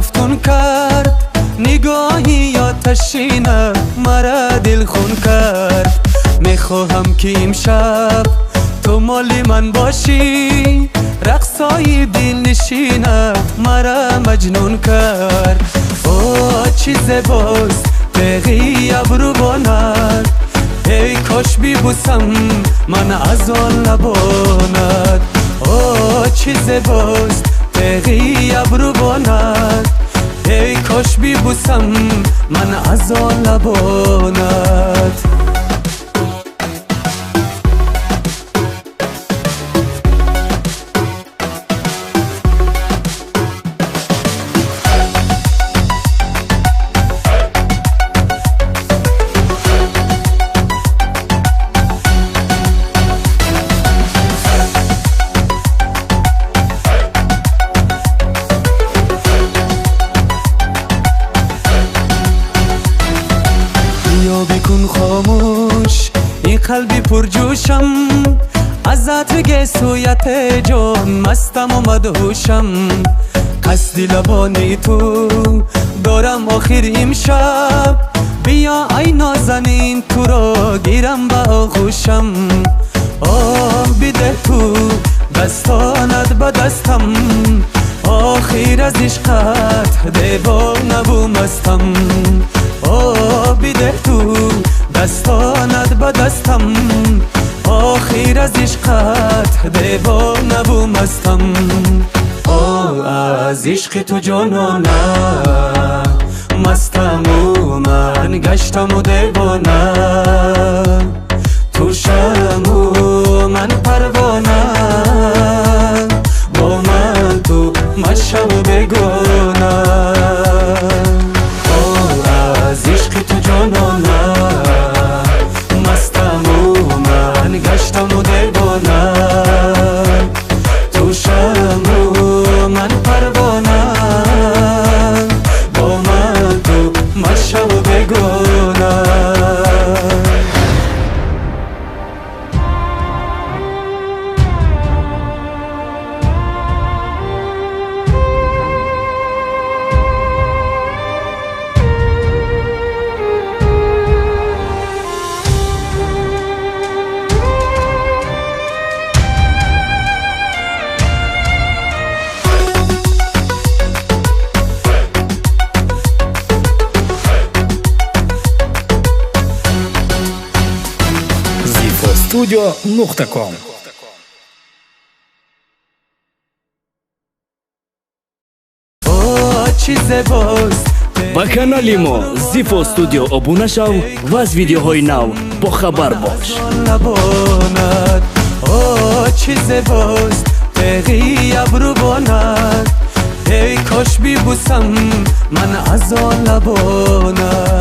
مفتون کرد، نگاهی آتشینه مرا دل خون کرد. میخواهم که امشب تو مال من باشی، رقصای دل نشینه مرا مجنون کرد. اوه چی زیباست تیغی ابروانت، ای کاش بیبوسم من از آن لبانت. اوه چی زیباست تیغی ابروانت، ای کاش بیبوسم من از آن لبانت. بکن خاموش این قلبی پرجوشم، ازت بگه سویت جان مستم و مدهوشم. قصد لبانی تو دارم آخر امشب، بیا ای نازنین تو را گیرم با آغوشم. آه بده تو دستانت به دستم، آخر از عشقت دیوانه و مستم. آه بده تو دستانت به دستم، آخر از عشقت دیوانه و مستم. آه از عشق تو جانانه مستم و من گشتم و دیوانه، تو شم و من پروانه، با من تو مشم و بگونه. از عشق تو جانانه مستم و من گشتم و دیوانه، تو شم و من پروانه، با من تو مشم و بگونه. Studio.com ба канали мо Zifo Studio обуна шав ва аз видеоҳои нав бохабар бош. چی زیباست تیغی ابروانت، ای کاش بیبوسم من از آن لبانت.